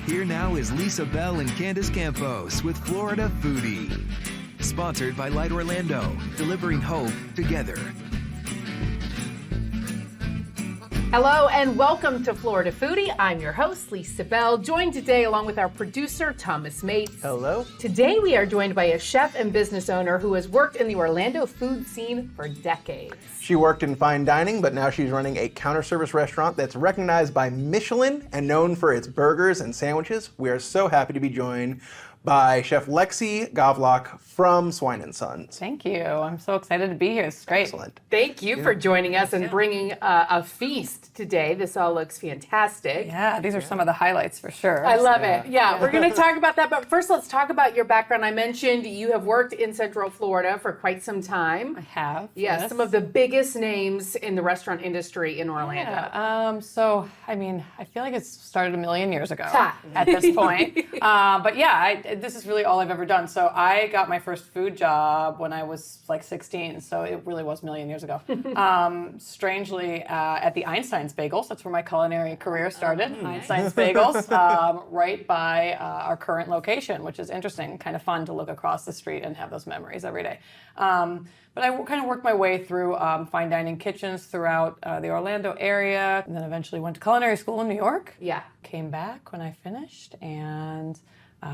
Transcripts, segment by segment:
Here now is Lisa Bell and Candace Campos with Florida Foodie. Sponsored by Light Orlando, delivering hope together. Hello and welcome to Florida Foodie. I'm your host, Lisa Bell, joined today along with our producer, Thomas Mates. Hello. Today we are joined by a chef and business owner who has worked in the Orlando food scene for decades. She worked in fine dining, but now she's running a counter service restaurant that's recognized by Michelin and known for its burgers and sandwiches. We are so happy to be joined by Chef Lexi Gavlock from Swine Sons. Thank you. I'm so excited to be here. It's great. Excellent. Thank you for joining us and bringing a feast today. This all looks fantastic. Yeah, these are some of the highlights for sure. I love it. Yeah, we're going to talk about that. But first, let's talk about your background. I mentioned you have worked in Central Florida for quite some time. I have. Yes, some of the biggest names in the restaurant industry in Orlando. Yeah, I feel like it started a million years ago at this point. But yeah, this is really all I've ever done. So I got my first food job when I was like 16. So it really was a million years ago. Strangely, at the Einstein's Bagels. That's where my culinary career started. Einstein's Bagels, right by our current location, which is interesting. Kind of fun to look across the street and have those memories every day. But I kind of worked my way through fine dining kitchens throughout the Orlando area, and then eventually went to culinary school in New York. Yeah. Came back when I finished and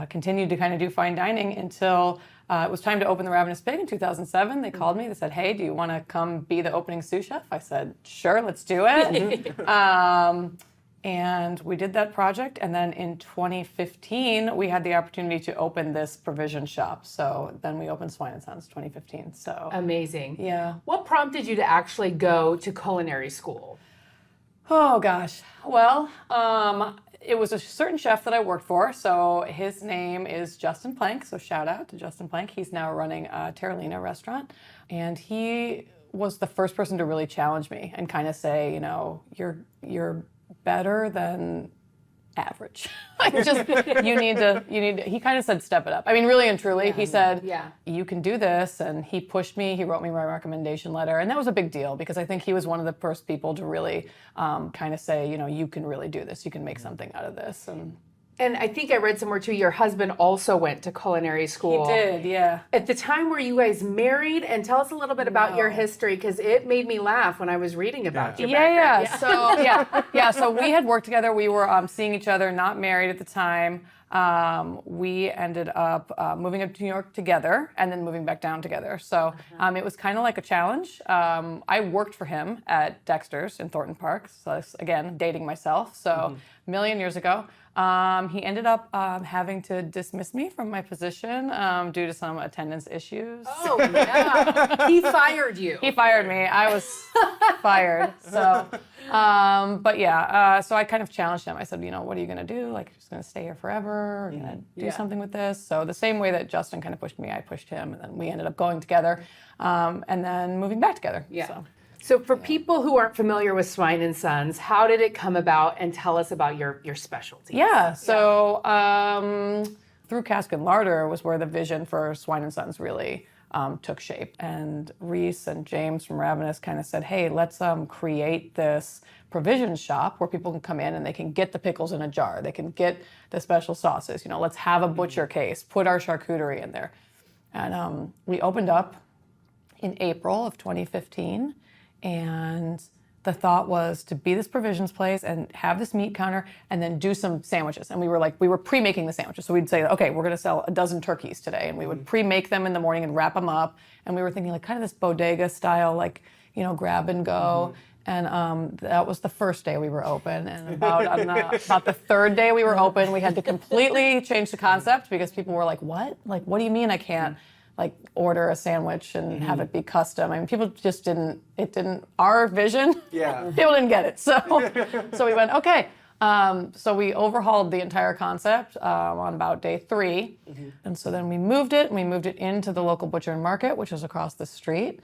continued to kind of do fine dining until it was time to open the Ravenous Pig in 2007. They called me. They said, "Hey, do you want to come be the opening sous chef?" I said, "Sure, let's do it." And we did that project. And then in 2015, we had the opportunity to open this provision shop. So then we opened Swine Sons 2015. So amazing. Yeah. What prompted you to actually go to culinary school? Oh, gosh. Well, it was a certain chef that I worked for. So his name is Justin Plank. So shout out to Justin Plank. He's now running a Terralina restaurant. And he was the first person to really challenge me and kind of say, you know, you're better than average. You need to, he kind of said, step it up. I mean, really and truly, he said, you can do this. And he pushed me, he wrote me my recommendation letter. And that was a big deal because I think he was one of the first people to really kind of say, you know, you can really do this. You can make something out of this. And I think I read somewhere too, your husband also went to culinary school. He did, yeah. At the time, were you guys married? And tell us a little bit about your history, because it made me laugh when I was reading about your background. So we had worked together. We were seeing each other, not married at the time. We ended up moving up to New York together and then moving back down together. So it was kind of like a challenge. I worked for him at Dexter's in Thornton Park. So that's, again, dating myself. So a million years ago. He ended up having to dismiss me from my position due to some attendance issues. Oh, yeah. He fired you. He fired me. I was fired. So, so I kind of challenged him. I said, you know, what are you going to do? Like, you're just going to stay here forever? Are you going to do something with this? So the same way that Justin kind of pushed me, I pushed him. And then we ended up going together and then moving back together. Yeah. So for people who aren't familiar with Swine Sons, how did it come about? And tell us about your specialties. Yeah, so through Cask and Larder was where the vision for Swine Sons really took shape. And Reese and James from Ravenous kind of said, hey, let's create this provision shop where people can come in and they can get the pickles in a jar. They can get the special sauces. You know, let's have a butcher case, put our charcuterie in there. And we opened up in April of 2015. And the thought was to be this provisions place and have this meat counter and then do some sandwiches. And we were pre-making the sandwiches. So we'd say, okay, we're going to sell a dozen turkeys today. And we would pre-make them in the morning and wrap them up. And we were thinking like kind of this bodega style, like, you know, grab and go. And that was the first day we were open. And about the third day we were open, we had to completely change the concept because people were like, what? Like, what do you mean I can't like order a sandwich and have it be custom? I mean, people just our vision, people didn't get it. So we went, okay. So we overhauled the entire concept on about day 3. And so then we moved it into the local butcher and market, which was across the street.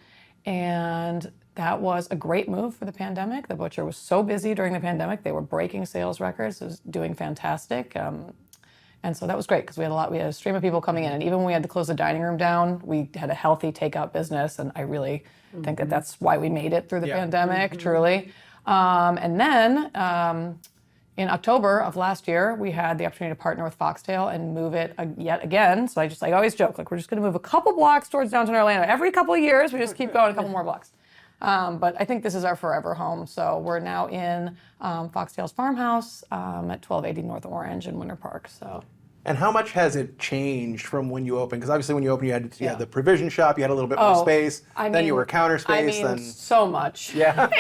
And that was a great move for the pandemic. The butcher was so busy during the pandemic. They were breaking sales records. It was doing fantastic. And so that was great because we had a stream of people coming in. And even when we had to close the dining room down, we had a healthy takeout business. And I really think that that's why we made it through the pandemic, truly. And then in October of last year, we had the opportunity to partner with Foxtail and move it yet again. So I always joke, like, we're just going to move a couple blocks towards downtown Orlando. Every couple of years, we just keep going a couple more blocks. But I think this is our forever home. So we're now in Foxtail's farmhouse at 1280 North Orange in Winter Park. So. And how much has it changed from when you opened? Because obviously when you opened, you had the provision shop, you had a little bit more space. Then you were counter space. So much. Yeah.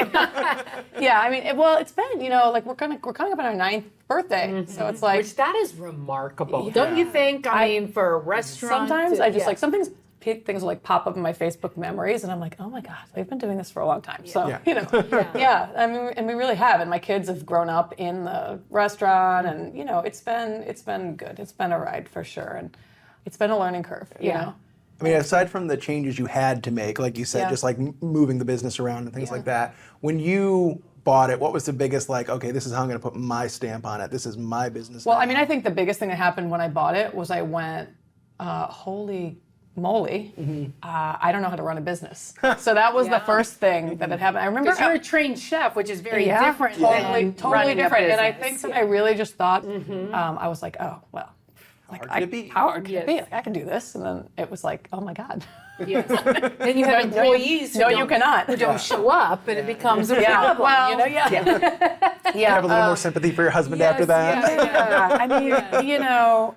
Yeah, it's been, like we're coming up on our 9th birthday. So it's like. Which that is remarkable. Don't you think? I mean, for a restaurant. Sometimes I just like, some things will like pop up in my Facebook memories and I'm like, oh my God, we've been doing this for a long time. So, and we really have. And my kids have grown up in the restaurant and, it's been good. It's been a ride for sure. And it's been a learning curve, you know? I mean, aside from the changes you had to make, like you said, just like moving the business around and things like that, when you bought it, what was the biggest, like, okay, this is how I'm going to put my stamp on it. This is my business. Well, now. I mean, I think the biggest thing that happened when I bought it was I went, holy moly, I don't know how to run a business. So that was the first thing that had happened. I remember because you're a trained chef, which is very different. Totally different. And I think that I really just thought, I was like, oh, well, like, how hard could it be? Like, I can do this. And then it was like, oh my God. Yes. Then you have employees you cannot. who don't show up, and it becomes a problem. Well, You have a little more sympathy for your husband after that. Yeah. I mean,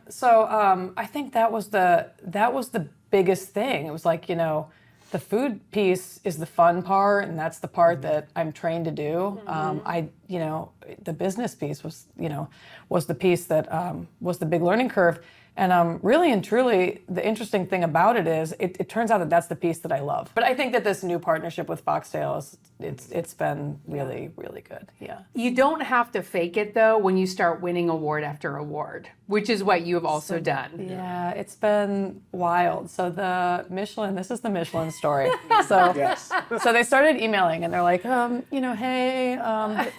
so I think that was the biggest thing. It was like, the food piece is the fun part, and that's the part that I'm trained to do. The business piece was the piece that was the big learning curve. And really and truly, the interesting thing about it is it turns out that that's the piece that I love. But I think that this new partnership with Foxtail it's been really, really good. Yeah. You don't have to fake it though when you start winning award after award, which is what you have also done. Yeah, it's been wild. So this is the Michelin story. So so they started emailing and they're like, hey,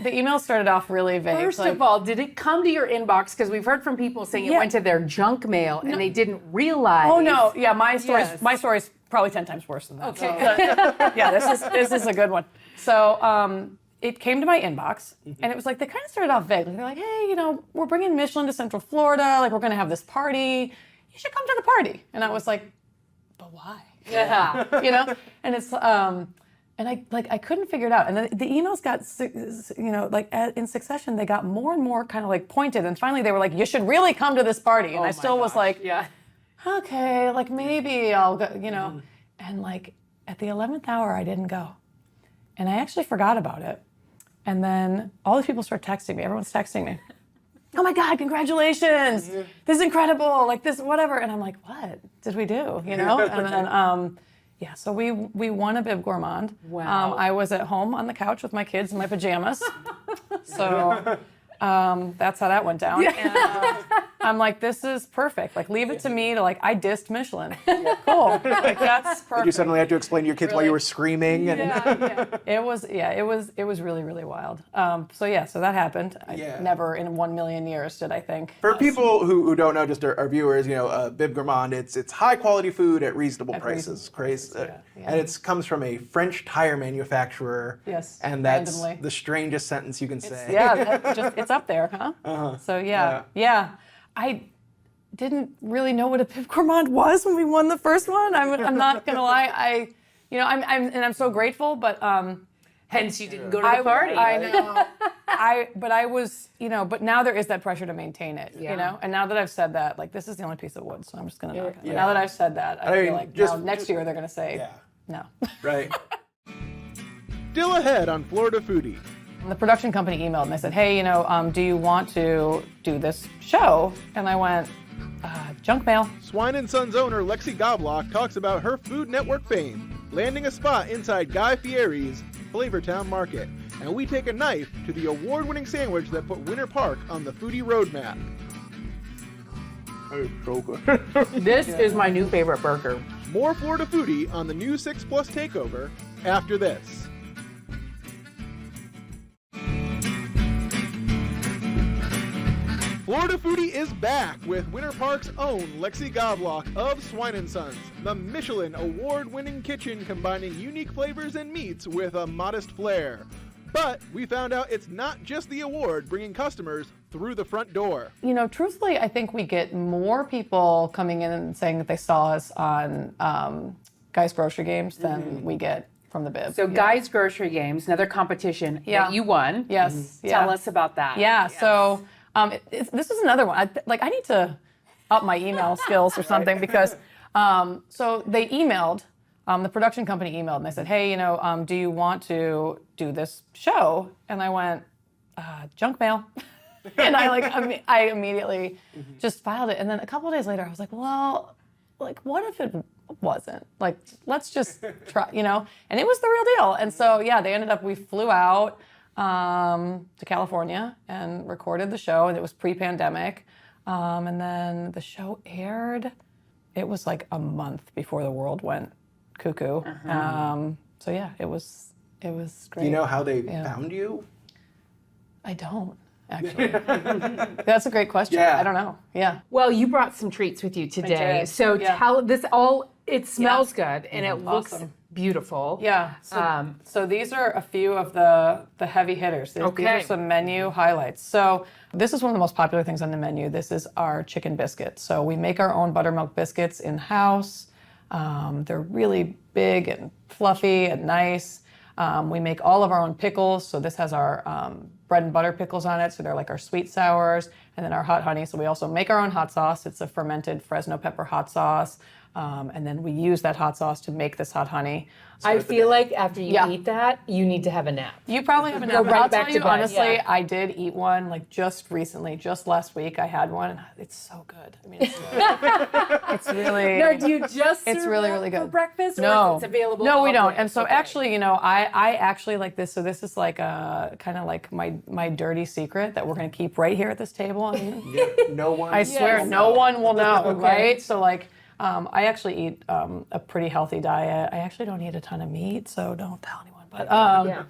the email started off really vague. First of all, did it come to your inbox? Because we've heard from people saying it went to their junk mail and they didn't realize. Oh no, yeah, my story's probably 10 times worse than that. Okay. So, yeah, this is a good one. So it came to my inbox and it was like, they kind of started off vague. They're like, hey, we're bringing Michelin to Central Florida. Like, we're going to have this party. You should come to the party. And I was like, but why? Yeah. And it's and I couldn't figure it out. And the emails got, in succession, they got more and more kind of like pointed. And finally they were like, you should really come to this party. And I still was like, okay, like maybe I'll go, And like at the 11th hour, I didn't go. And I actually forgot about it. And then all these people start texting me. Everyone's texting me. Oh my God, congratulations. This is incredible. Like this, whatever. And I'm like, what did we do? And then, so we won a Bib Gourmand. Wow. I was at home on the couch with my kids in my pajamas. So that's how that went down. And, I'm like, this is perfect. Like, leave it to me to I dissed Michelin. Cool. Like, that's perfect. Did you suddenly have to explain to your kids why you were screaming? And It was really, really wild. So that happened. Never in 1 million years did I think. For people who don't know, just our viewers, Bib Gourmand, it's high quality food at reasonable prices. And it comes from a French tire manufacturer. Yes. And that's randomly. the strangest sentence you can say. It's up there, huh? So yeah. I didn't really know what a Bib Gourmand was when we won the first one. I'm not gonna lie. I'm so grateful, but hence you didn't go to the party. I know. But I was, but now there is that pressure to maintain it, And now that I've said that, like, this is the only piece of wood, so I'm just gonna knock it. But now that I've said that, I feel like next year they're gonna say no. Right. Still ahead on Florida Foodie. The production company emailed and they said, hey, do you want to do this show? And I went, junk mail. Swine Sons owner Lexi Goblock talks about her Food Network fame, landing a spot inside Guy Fieri's Flavortown Market. And we take a knife to the award-winning sandwich that put Winter Park on the foodie roadmap. It's so good. This is my new favorite burger. More Florida Foodie on the new 6 Plus Takeover after this. Florida Foodie is back with Winter Park's own Lexi Goblock of Swine Sons, the Michelin award-winning kitchen combining unique flavors and meats with a modest flair. But we found out it's not just the award bringing customers through the front door. You know, truthfully, I think we get more people coming in and saying that they saw us on Guys Grocery Games than we get from the bib. So Guys Grocery Games, another competition that you won. Yes. Tell us about that. Yeah. So this is another one. I need to up my email skills or something because so they emailed. The production company emailed and they said, hey, do you want to do this show? And I went, junk mail. And I immediately just filed it. And then a couple of days later, I was like, well, what if it wasn't? Let's just try, And it was the real deal. And so, we flew out to California and recorded the show. And it was pre-pandemic. And then the show aired. It was like a month before the world went cuckoo. So it was great. Do you know how they found you? I don't, actually. That's a great question. Yeah. I don't know. Yeah. Well, you brought some treats with you today. did. So Yeah. tell this all. It smells good and it looks beautiful. Yeah. So these are a few of the heavy hitters. These are some menu highlights. So this is one of the most popular things on the menu. This is our chicken biscuit. So we make our own buttermilk biscuits in-house. They're really big and fluffy and nice. We make all of our own pickles. So this has our bread and butter pickles on it. So they're like our sweet sours. And then our hot honey. So we also make our own hot sauce. It's a fermented Fresno pepper hot sauce. And then we use that hot sauce to make this hot honey. I feel like after you eat that, you need to have a nap. You probably have a nap. right I'll back tell to you, bed, honestly, yeah. I did eat one just recently, just last week. I had one, and it's so good. I mean, it's good. It's really. No, do you just It's serve really, that really good. for breakfast? No, or it's available No, we all don't. day? And so Okay. actually, I actually like this. So this is like kind of like my dirty secret that we're going to keep right here at this table. I mean, No one. I swear, no one will know, right? So I actually eat a pretty healthy diet. I actually don't eat a ton of meat, so don't tell anyone.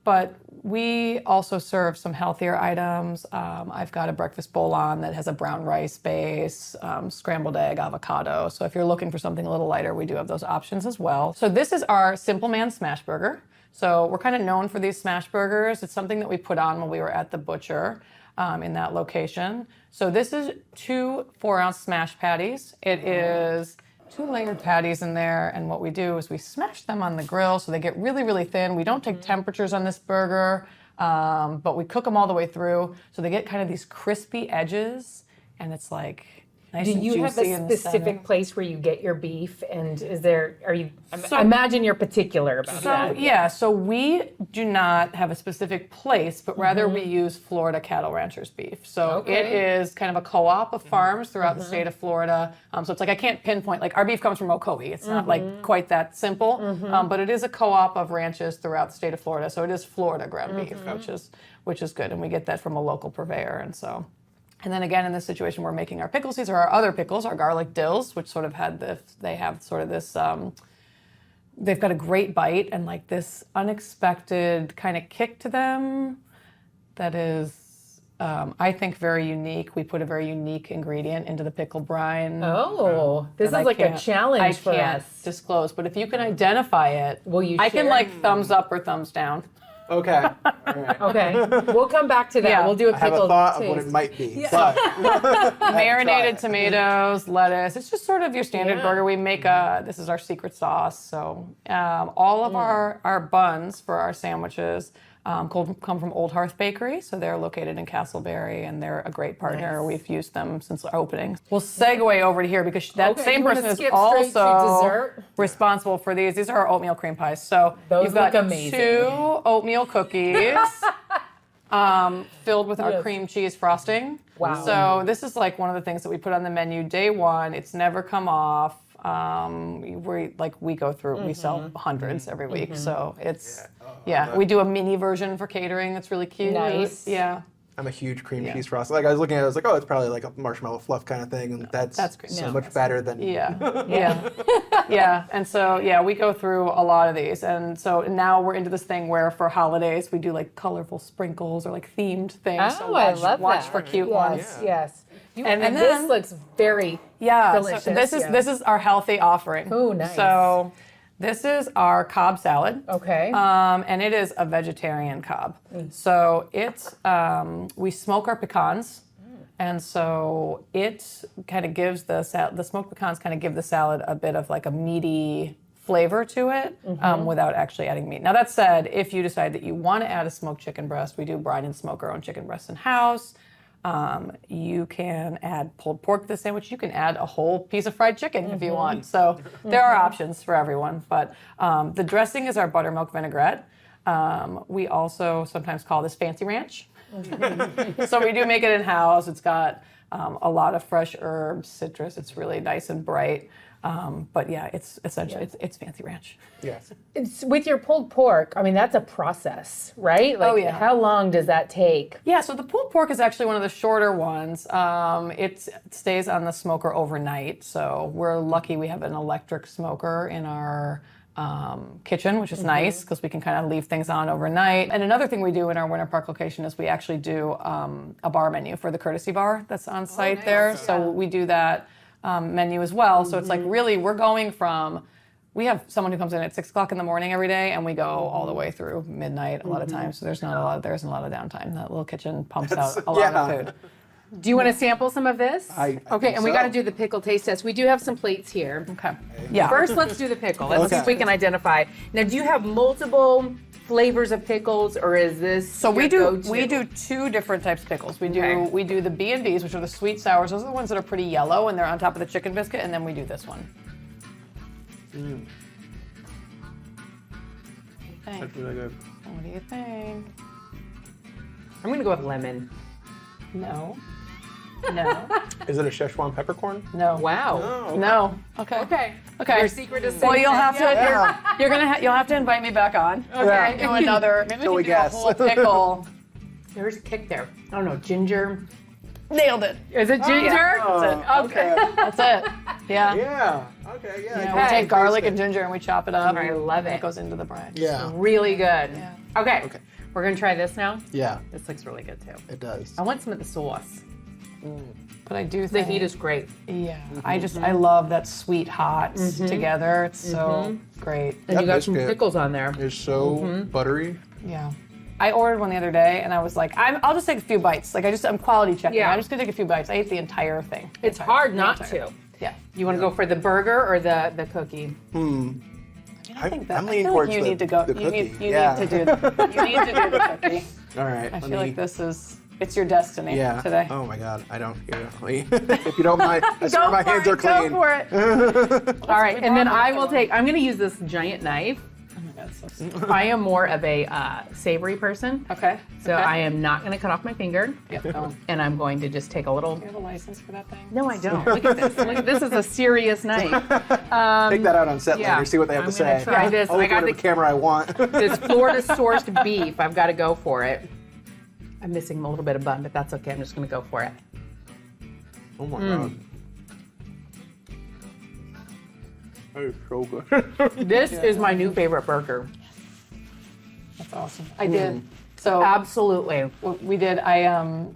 But we also serve some healthier items. I've got a breakfast bowl on that has a brown rice base, scrambled egg, avocado. So if you're looking for something a little lighter, we do have those options as well. So this is our Simple Man Smash Burger. So we're kind of known for these smash burgers. It's something that we put on when we were at the butcher in that location. So this is 2 4-ounce smash patties. It is 2 layered patties in there, and what we do is we smash them on the grill so they get really, really thin. We don't take temperatures on this burger, but we cook them all the way through so they get kind of these crispy edges, and it's like nice and juicy. Do you have a in the specific center. place where you get your beef? And I imagine you're particular about that. Yeah, so we do not have a specific place, but rather we use Florida cattle ranchers beef. So it is kind of a co-op of farms throughout the state of Florida. So it's like I can't pinpoint, our beef comes from Ocoee. It's not quite that simple, but it is a co-op of ranches throughout the state of Florida. So it is Florida ground beef, which is good. And we get that from a local purveyor, and so. And then again, in this situation, we're making our pickles. These are our other pickles, our garlic dills, which sort of they have sort of this, they've got a great bite and this unexpected kind of kick to them that is, I think, very unique. We put a very unique ingredient into the pickle brine. Oh, this is like a challenge for us. I can't disclose, but if you can identify it, will you I share? can thumbs up or thumbs down. Okay. All right. Okay, we'll come back to that. Yeah. We'll do a I have pickle a thought taste. of what it might be. But Marinated tomatoes, lettuce. It's just sort of your standard burger. We make this is our secret sauce. So all of our buns for our sandwiches come from Old Hearth Bakery. So they're located in Castleberry, and they're a great partner. Nice. We've used them since our opening. We'll segue over to here because that Okay, same you wanna person is skip straight to also dessert? responsible for these. These are our oatmeal cream pies. So Those you've got look amazing. 2 oatmeal cookies. Filled with our cream cheese frosting. Wow. So this is one of the things that we put on the menu day one. It's never come off. We go through, we sell hundreds every week. So it's, we do a mini version for catering that's really cute. Nice. Yeah. I'm a huge cream cheese frosting. I was looking at it, I was like, oh, it's probably like a marshmallow fluff kind of thing, and that's great. so No. much better than. Yeah. And so, we go through a lot of these. And so now we're into this thing where for holidays, we do colorful sprinkles or themed things. Oh, so I love watch that. for cute ones. Yes. And And then- this looks very Yeah, delicious. so this is our healthy offering. Oh, nice. So This is our Cobb salad. Okay. And it is a vegetarian Cobb. So it's, we smoke our pecans. And so it kind of gives the smoked pecans kind of give the salad a bit of like a meaty flavor to it without actually adding meat. Now that said, if you decide that you want to add a smoked chicken breast, we do brine and smoke our own chicken breasts in-house. You can add pulled pork to the sandwich. You can add a whole piece of fried chicken if you want. So there are options for everyone. But the dressing is our buttermilk vinaigrette. We also sometimes call this fancy ranch. So we do make it in-house. It's got a lot of fresh herbs, citrus. It's really nice and bright. But yeah, it's essentially it's fancy ranch. Yes. It's with your pulled pork, I mean, that's a process, right? Like, how long does that take? Yeah, so the pulled pork is actually one of the shorter ones. It stays on the smoker overnight, so we're lucky we have an electric smoker in our kitchen, which is nice because we can kind of leave things on overnight. And another thing we do in our Winter Park location is we actually do a bar menu for the courtesy bar that's on site there. So we do that menu as well. So it's like really we're going from, we have someone who comes in at 6 o'clock in the morning every day and we go all the way through midnight a lot of times. So there isn't a lot of downtime. That little kitchen pumps out a lot of food. Do you want to sample some of this? I Okay, and we so. got to do the pickle taste test. We do have some plates here. Okay. Yeah. First, let's do the pickle. Let's see if we can identify. Now, do you have multiple flavors of pickles, or is this So we your do go-to? two different types of pickles. We do Okay. the B&Bs, which are the sweet sours. Those are the ones that are pretty yellow and they're on top of the chicken biscuit, and then we do this one. That's really good. What do you think? I'm going to go with lemon. No. No. Is it a Szechuan peppercorn? No. Wow. Oh, No. Okay. Okay. Okay. Your secret is Well, you'll have to. Yeah. You'll have to invite me back on. Okay. Do another. Maybe Till we we can do a guess. whole pickle. There's a kick there. I don't know, ginger. Nailed it. Is it ginger? Oh, okay. That's it. Yeah. Yeah. Okay. Yeah. Yeah, I we take garlic taste and ginger and we chop it up. I and love It it. goes into the brine. Yeah. Really good. Yeah. Okay. Okay. We're going to try this now. Yeah. This looks really good, too. It does. I want some of the sauce. But I do The think heat is great. Yeah. I love that sweet hot together. It's so great. And That you got some biscuit pickles on there. It's so buttery. Yeah. I ordered one the other day and I was like, I'll just take a few bites. Like I'm quality checking. Yeah. I'm just gonna take a few bites. I ate the entire thing. It's hard not to. Yeah. You want to go for the burger or the cookie? I think that I'm I leaning feel like towards you the- need to go. the You need cookie. you Yeah. need to do the cookie. All right. I feel like this is it's your destiny today. Oh my God. I don't hear it. If you don't mind, I swear my hands are clean. Go for it. All right, and then brought I it. will take. I'm going to use this giant knife. Oh my God, so sweet. I am more of a savory person, Okay. so I am not going to cut off my finger, Yep. No. and I'm going to just take a little. You have a license for that thing? No, I don't. Look at this. Look, this is a serious knife. Take that out on set yeah. later. See what they have I'm to gonna say. try this. I'll I look got over the camera I want. This Florida sourced beef. I've got to go for it. I'm missing a little bit of bun, but that's okay. I'm just going to go for it. Oh my God. That is so good. This is my new favorite burger. That's awesome. I did. So Absolutely. what we did. I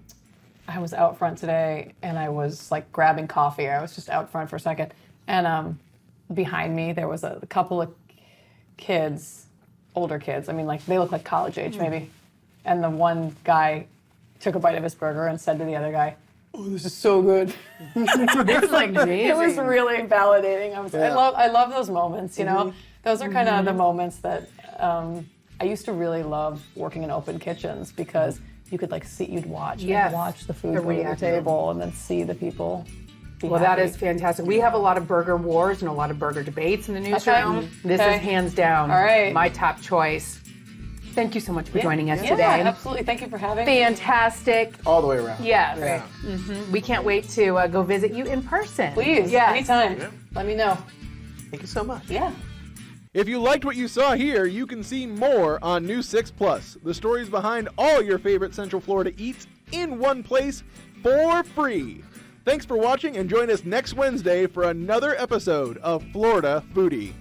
was out front today and I was like grabbing coffee. I was just out front for a second, and behind me there was a couple of kids, older kids. I mean, like they look like college age maybe. And the one guy took a bite of his burger and said to the other guy, "Oh, this is so good." This is like amazing. It was really validating. I love those moments. You know, those are kind of the moments that I used to really love working in open kitchens because you could like see, you'd watch the food The go to the reaction. table and then see the people. Be Well, that happy. is fantastic. We have a lot of burger wars and a lot of burger debates in the newsroom. Okay. This Okay. is hands down All right. my top choice. Thank you so much for joining us Yeah, today. absolutely. Thank you for having me. Fantastic. All the way around. Yes. Yeah. We can't wait to go visit you in person. Please, Yes. anytime. Let me know. Thank you so much. Yeah. If you liked what you saw here, you can see more on New 6 Plus. The stories behind all your favorite Central Florida eats in one place for free. Thanks for watching and join us next Wednesday for another episode of Florida Foodie.